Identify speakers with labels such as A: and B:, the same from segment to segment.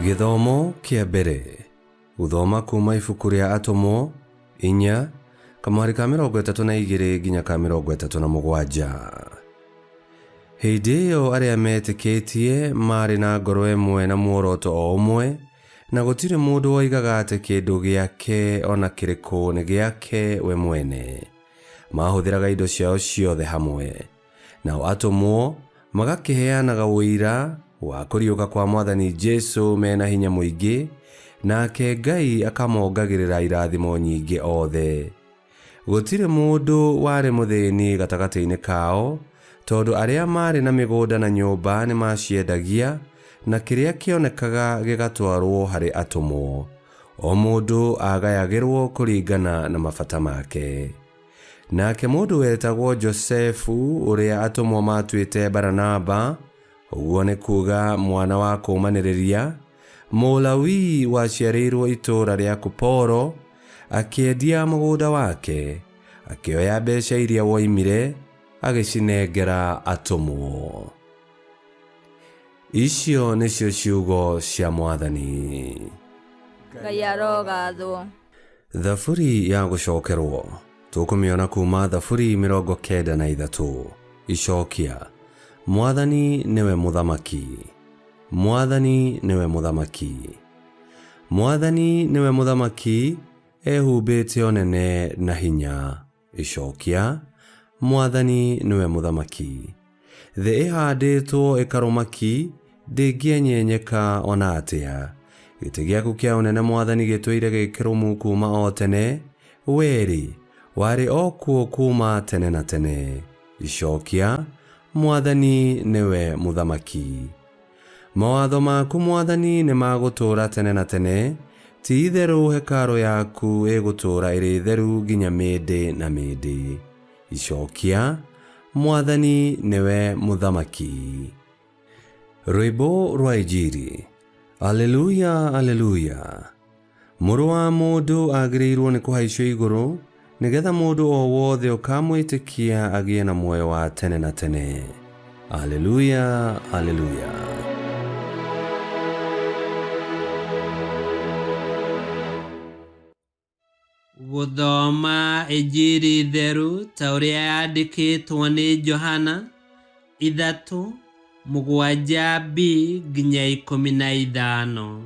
A: Githomo kia mbere. Guthoma kuma ibuku ria Mathomo 4 kamwari ka 32 nginya ka 37. Hĩndĩ ĩyo arĩa metĩkĩtie marĩ na ngoro ĩmwe na muoroto o ũmwe, na gũtirĩ mũndũ woigaga atĩ kĩndũ gĩake ona kĩrĩkũ nĩ gĩake we mwene. Mahũthĩraga indo ciao ciothe hamwe. Nao atũmwo magakĩheanaga ũira wa kũriũka kwa Mwathani Jesũ mena hinya mũingĩ, nake Ngai akamongagĩrĩra irathimo nyingĩ othe. Gũtirĩ mũndũ warĩ mũthĩni gatagatĩ-inĩ kao, tondũ arĩa marĩ na mĩgũnda na nyũmba nĩ maciendagia, na kĩrĩa kĩonekaga gĩgatwarwo harĩ atũmwo. O mũndũ agayagĩrwo kũringana na mabata make. Nake mũndũ wetagwo Josefu, ũrĩa atũmwo matuĩte Baranaba, ũguo nĩ kuuga mwana wa kũmanĩrĩria, Mũlawi waciarĩirwo itũũra rĩa Kuporo, akĩendia mũgũnda wake, akĩoya mbeca iria woimire, agĩcinengera atũmwo. Icio nĩcio ciugo cia Mwathani.
B: Ngai arogathwo.
A: Thaburi ya gũcokerwo. Tũkũmĩona kuma Thaburi 93. Icokia. Mwathani niwe mũthamaki. Mwathani niwe mũthamaki. Mwathani niwe mũthamaki, ehumbĩte ũnene na hinya. Icokia. Mwathani niwe mũthamaki. Thĩ ĩhandĩtwo ĩkarũmaki, ndĩngĩenyenyeka ona atĩa. Gĩtĩ gĩaku kĩa ũnene Mwathani gĩtũire gĩkĩrũmu kuma o tene, weri warĩ o kuo kuma tene na tene. Icokia. Mwathani niwe mũthamaki. Mawatho maku Mwathani nĩ magũtũũra tene na tene, ti itherũ hekarũ yaku ĩgũtũũra ĩrĩ theru nginya mĩndĩ na mĩndĩ. Icokia. Mwathani niwe mũthamaki. Rwĩmbo rwa Injili. Aleluya, aleluya. Mũrũ wa mũndũ agĩrĩirwo nĩ kũhaicio igũrũ, nĩgetha mũndũ o wothe ũkamwĩtĩkia agĩe na muoyo wa tene na tene. Aleluya, aleluya.
C: Gũthoma Injili theru ta ũrĩa yandĩkĩtwo nĩ Johana 3:7 nginya 15.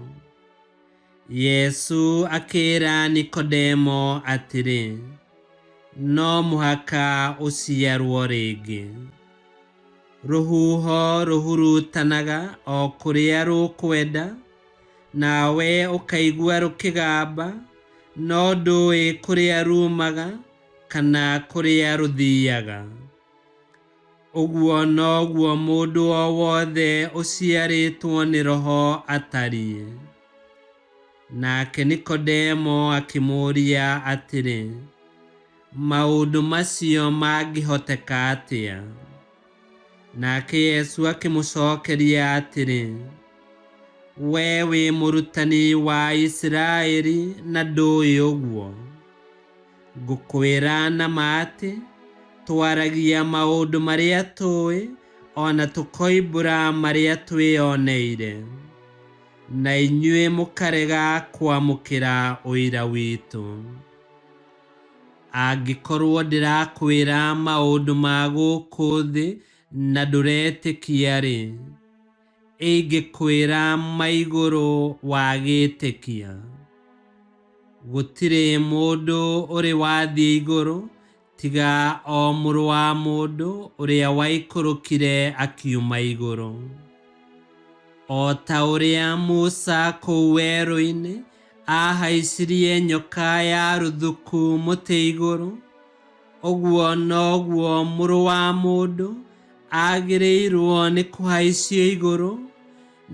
C: Yesu akĩĩra Nikodemo atĩrĩ, no mũhaka ũciarwo rĩngĩ. Rũhuho rũhurutanaga o kũrĩa rũkwenda, nawe ũkaigua rũkĩgamba, no ndũĩ kũrĩa rumaga kana kũrĩa rũthiaga. Ũguo noguo mũndũ o wothe ũciarĩtwo nĩ Roho atariĩ. Nake Nikodemo akĩmũũria atĩrĩ, maũndũ macio mangĩhoteka atĩa? Nake Yesu akĩmũcokeria atĩrĩ, we wĩ mũrutani wa Isiraeli na ndũĩ ũguo? Ngũkwĩra na ma atĩ, twaragia maũndũ marĩa tũĩ, ona tũkoimbũra marĩa twĩoneire, na inyuĩ mũkarega kwamũkĩra ũira witũ. Angĩkorwo ndĩrakwĩra maũndũ ma gũkũ thĩ na ndũretĩkia-rĩ, ingĩkwĩra maigũrũ wagĩtĩkia. Gũtirĩ mũndũ ũrĩ wathiĩ igũrũ, tiga o mũrũ wa mũndũ ũrĩa waikũrũkire akiuma igũrũ. O ta ũrĩa Musa kũu werũ-inĩ ahaicirie nyoka ya rũthuku mũtĩ igũrũ, ũguo noguo mũrũ wa mũndũ agĩrĩirwo nĩ kũhaicio igũrũ,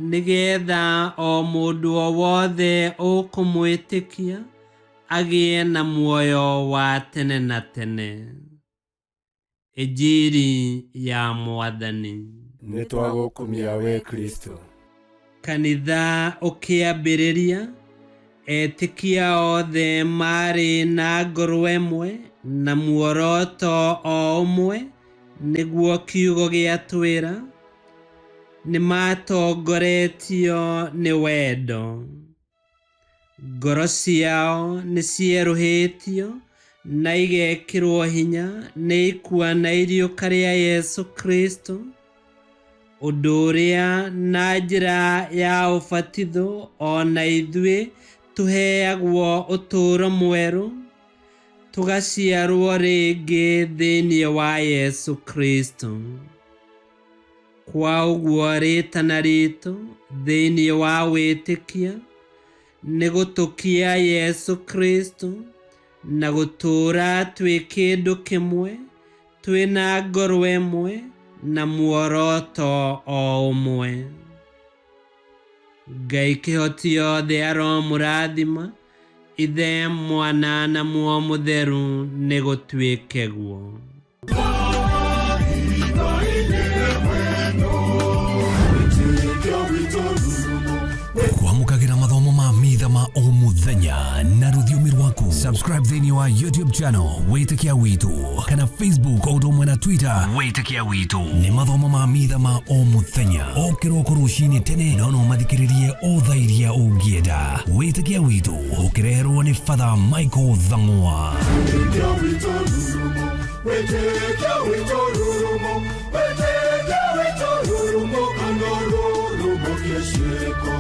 C: nĩgetha o mũndũ o wothe ũkũmwĩtĩkia agĩe na muoyo wa tene na tene. Injili ya Mwathani.
D: Nĩ twagũkumia we Kristo.
C: Kanitha ũkĩambĩrĩria, etĩkia othe marĩ na ngoro ĩmwe na muoroto o ũmwe, nĩguo kiugo gĩatwĩra, nĩ matongoretio nĩ wendo. Ngoro ciao nĩ cierũhĩtio na igekĩrwo hinya nĩ ikua na iriũka rĩa Yesu Kristo, ũndũ ũrĩa na njĩra ya ũbatitho ona ithuĩ tũheagwo ũtũũro mwerũ, tũgaciarwo rĩngĩ thĩinĩ wa Yesu Kristo. Kwa ũguo rĩtana ritũ thĩinĩ wa wĩtĩkia nĩ gũtũkia Yesu Kristo na gũtũũra twĩ kĩndũ kĩmwe, twĩna ngoro ĩmwe na muoroto o ũmwe. Ngai kĩhoti yothe aromũrathima, Ithe, Mwana na Muoyo Mũtheru nĩ gũtuĩke guo.
E: Kwamũkagĩra mathomo ma Mitha ma o mũthenya na rũthiomi rwaku. Subscribe thĩinĩ wa YouTube channel Witikia Witu, kana Facebook o ũndũ ũmwe na Twitter Witikia Witu. Nĩ mathomo ma Mitha ma o mũthenya, o kĩroko rũcinĩ tene, no mathikĩrĩrie o thaa iria ũngĩenda. Witikia Witu ũkĩreherwo nĩ Father Michael Thang'wa.
D: Witikia Witu rurumo, Witikia Witu rurumo, Witikia Witu rurumo, kando rurumo kiesheko.